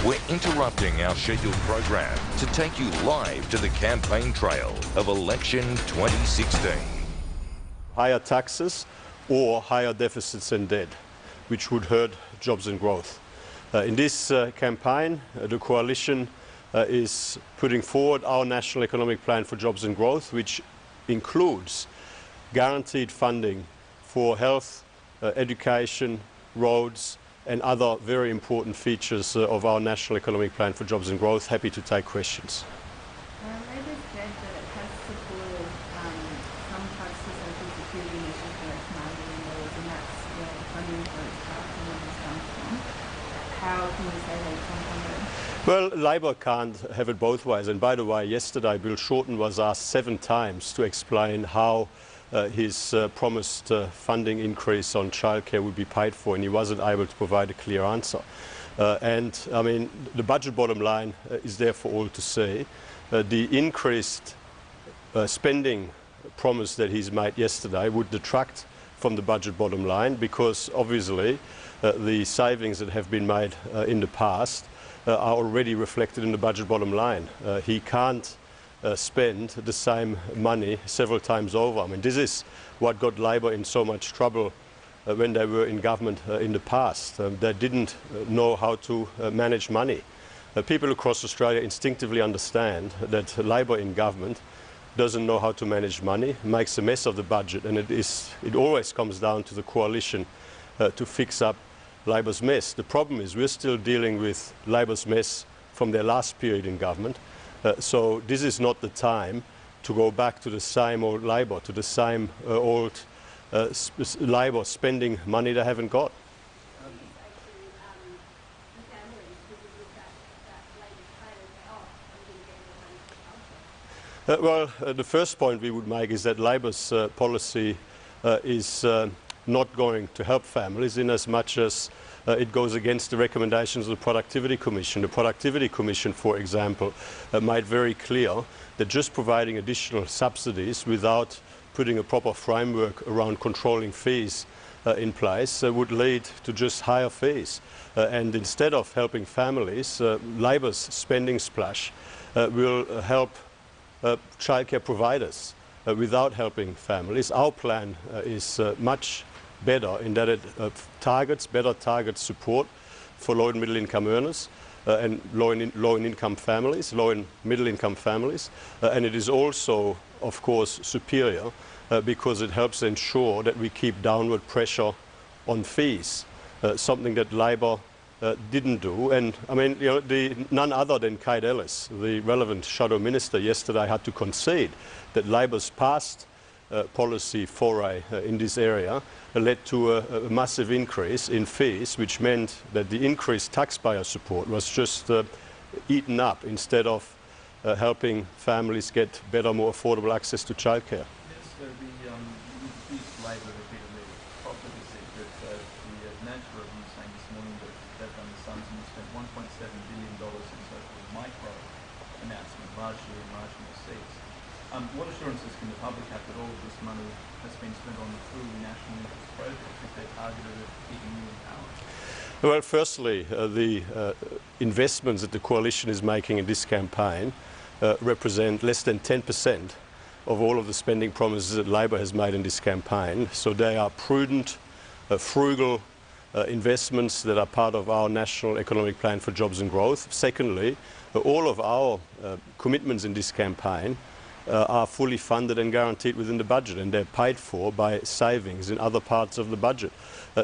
We're interrupting our scheduled program to take you live to the campaign trail of election 2016. Higher taxes or higher deficits and debt, which would hurt jobs and growth. In this campaign, the coalition is putting forward our National Economic Plan for Jobs and Growth, which includes guaranteed funding for health, education, roads and other very important features of our National Economic Plan for Jobs and Growth. Happy to take questions. Labor said that it has supported some cuts to social security initiatives for its marketing laws, and that's where the funding for its parking has come from. How can you say they've come from it? Well, Labor can't have it both ways. And by the way, yesterday Bill Shorten was asked 7 times to explain how his promised funding increase on childcare would be paid for, and he wasn't able to provide a clear answer. And I mean, the budget bottom line is there for all to see. The increased spending promise that he's made yesterday would detract from the budget bottom line, because obviously the savings that have been made in the past are already reflected in the budget bottom line. He can't spend the same money several times over. I mean, this is what got Labor in so much trouble when they were in government in the past. They didn't know how to manage money. People across Australia instinctively understand that Labor in government doesn't know how to manage money, makes a mess of the budget, and it always comes down to the coalition to fix up Labor's mess. The problem is we're still dealing with Labor's mess from their last period in government. So this is not the time to go back to the same old Labor, to the same old Labor spending money they haven't got. Well, the first point we would make is that Labor's policy is not going to help families, in as much as it goes against the recommendations of the Productivity Commission. The Productivity Commission, for example, made very clear that just providing additional subsidies without putting a proper framework around controlling fees in place would lead to just higher fees. And instead of helping families, Labor's spending splash will help childcare providers without helping families. Our plan is much better in that it better targets support for low and middle income earners and low and middle income families, and it is also, of course, superior because it helps ensure that we keep downward pressure on fees, something that Labor didn't do. And I mean, you know, none other than Kate Ellis, the relevant shadow minister, yesterday had to concede that Labor's past policy foray in this area led to a massive increase in fees, which meant that the increased taxpayer support was just eaten up instead of helping families get better, more affordable access to childcare. Yes, so the accused Labor repeatedly properly said that the National Review saying this morning that they've done the Suns and spent $1.7 billion in so-called micro announcement, largely in marginal seats. What assurances can the public have that all of this money has been spent on truly national interest projects if they're targeted at keeping you in power? Well, firstly, the investments that the coalition is making in this campaign represent less than 10% of all of the spending promises that Labor has made in this campaign. So they are prudent, frugal investments that are part of our National Economic Plan for Jobs and Growth. Secondly, all of our commitments in this campaign are fully funded and guaranteed within the budget, and they're paid for by savings in other parts of the budget.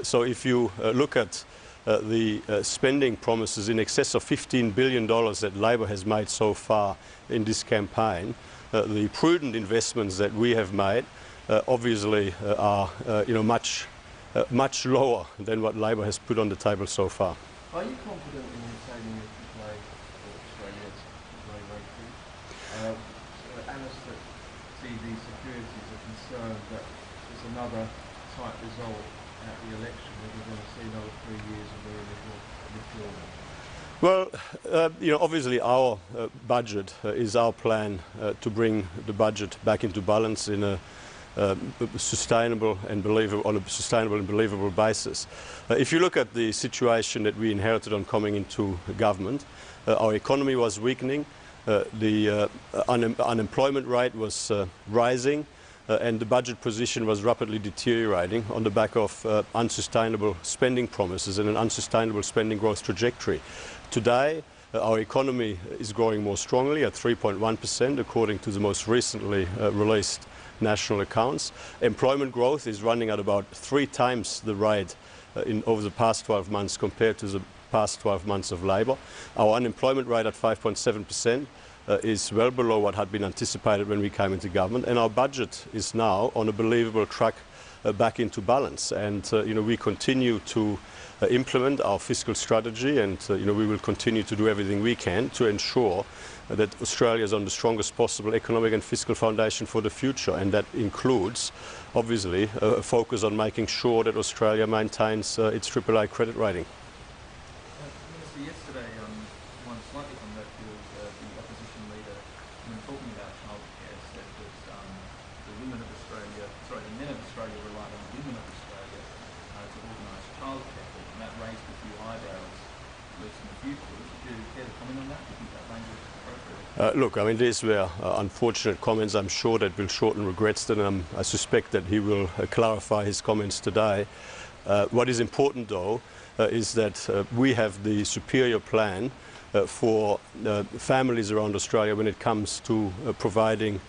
So if you look at the spending promises in excess of $15 billion that Labor has made so far in this campaign, the prudent investments that we have made obviously are much lower than what Labor has put on the table so far. Are you confident in your saving of the play for Australia's low rate? Analysts that see these securities are concerned that there's another tight result at the election, where we're going to see another 3 years of very little. Well, obviously our budget is our plan to bring the budget back into balance in a sustainable and believable basis. If you look at the situation that we inherited on coming into government, our economy was weakening, the unemployment rate was rising, and the budget position was rapidly deteriorating on the back of unsustainable spending promises and an unsustainable spending growth trajectory. Today, our economy is growing more strongly at 3.1% according to the most recently released national accounts. Employment growth is running at about 3 times the rate over the past 12 months compared to the past 12 months of Labour. Our unemployment rate at 5.7% is well below what had been anticipated when we came into government, and our budget is now on a believable track back into balance. And we continue to implement our fiscal strategy, and we will continue to do everything we can to ensure that Australia is on the strongest possible economic and fiscal foundation for the future, and that includes obviously a focus on making sure that Australia maintains its AAA credit rating. Minister, yesterday, one slightly from that field, the opposition leader, when talking about childcare, said that the men of Australia relied on the women of Australia to organise childcare, and that raised a few eyebrows, at least in a few quarters. Would you care to comment on that? Do you think that language is appropriate? Look, I mean, these were unfortunate comments. I'm sure that Bill Shorten regrets them, and I suspect that he will clarify his comments today. What is important, though, is that we have the superior plan for families around Australia when it comes to providing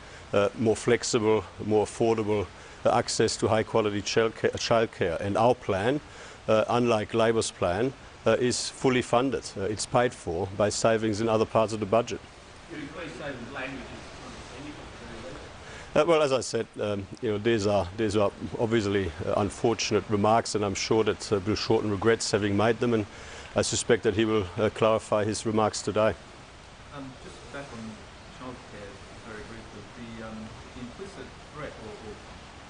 more flexible, more affordable access to high-quality childcare. And our plan, unlike Labor's plan, is fully funded. It's paid for by savings in other parts of the budget. Could you please say the language is Well, as I said, these are obviously unfortunate remarks, and I'm sure that Bill Shorten regrets having made them, and I suspect that he will clarify his remarks today. Just back on childcare very briefly, the implicit threat or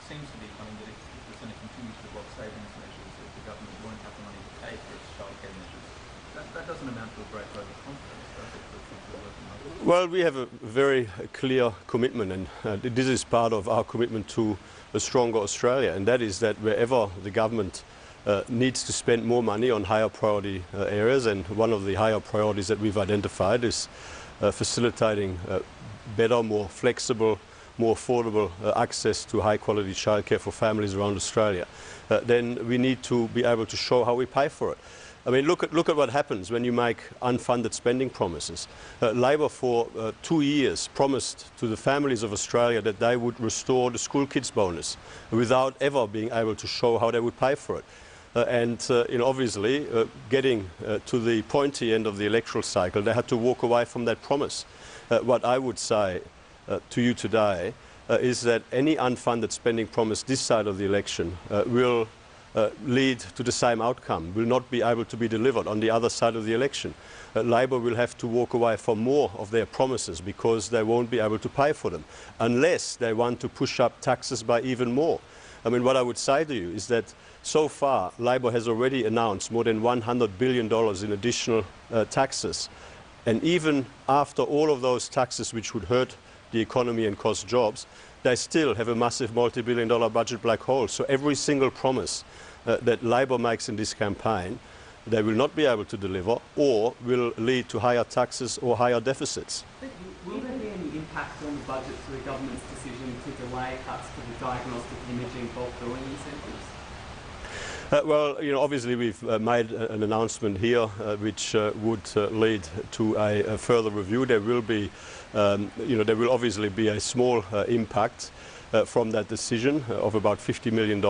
seems to be coming that if it's going to continue to block savings measures, that the government won't have the money to pay for its childcare measures. That doesn't amount to a great vote of confidence, does it? Well, we have a very clear commitment, and this is part of our commitment to a stronger Australia, and that is that wherever the government needs to spend more money on higher priority areas, and one of the higher priorities that we've identified is facilitating better, more flexible, more affordable access to high quality childcare for families around Australia, then we need to be able to show how we pay for it. I mean, look at what happens when you make unfunded spending promises. Labor for 2 years promised to the families of Australia that they would restore the school kids bonus without ever being able to show how they would pay for it. Obviously, getting to the pointy end of the electoral cycle, they had to walk away from that promise. What I would say to you today is that any unfunded spending promise this side of the election will lead to the same outcome, will not be able to be delivered on the other side of the election. Labor will have to walk away from more of their promises because they won't be able to pay for them, unless they want to push up taxes by even more. I mean, what I would say to you is that so far, Labor has already announced more than $100 billion in additional taxes. And even after all of those taxes which would hurt the economy and cost jobs, they still have a massive multi-billion-dollar budget black hole. So every single promise that Labor makes in this campaign, they will not be able to deliver, or will lead to higher taxes or higher deficits. Will there be any impact on the budget to the government's decision to delay cuts to the diagnostic imaging bulk billing incentives? Well, obviously we've made an announcement here which would lead to a further review. There will be, there will obviously be a small impact from that decision of about $50 million,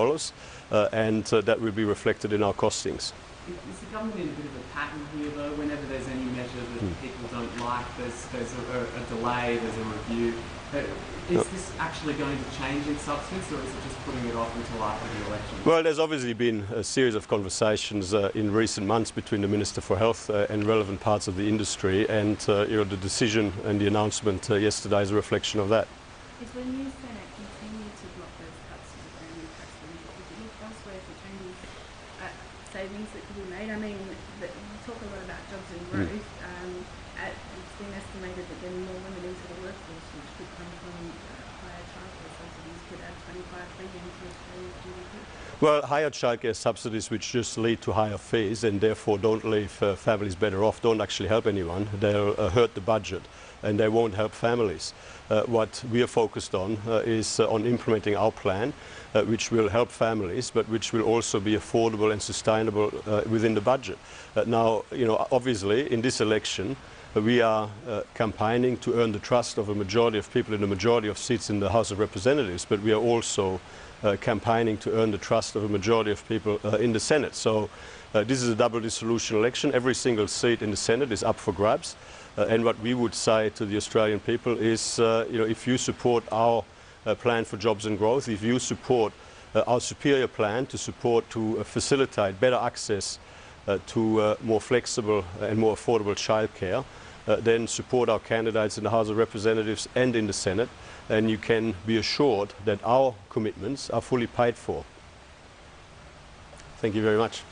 and that will be reflected in our costings. Is the government in a bit of a pattern here, though? Whenever there's any measure that people don't like, there's a delay, there's a review. Is this actually going to change in substance, or is it just putting it off until after the election? Well, there's obviously been a series of conversations in recent months between the Minister for Health and relevant parts of the industry, and the decision and the announcement yesterday is a reflection of that. Is when you Senate continue to block those cuts to the family tax relief, would you look elsewhere for changes, savings that could be made? I mean, you talk a lot about jobs and growth. It's been estimated that getting more women into the workforce, which could come from higher childcare subsidies, could add $25 billion to Australia's GDP? Well, higher childcare subsidies which just lead to higher fees and therefore don't leave families better off, don't actually help anyone. They'll hurt the budget and they won't help families. What we are focused on is on implementing our plan, which will help families, but which will also be affordable and sustainable within the budget. Now, obviously, in this election, we are campaigning to earn the trust of a majority of people in a majority of seats in the House of Representatives, but we are also campaigning to earn the trust of a majority of people in the Senate. So this is a double dissolution election. Every single seat in the Senate is up for grabs. And what we would say to the Australian people is, if you support our plan for jobs and growth, if you support our superior plan to facilitate better access to more flexible and more affordable childcare, then support our candidates in the House of Representatives and in the Senate, and you can be assured that our commitments are fully paid for. Thank you very much.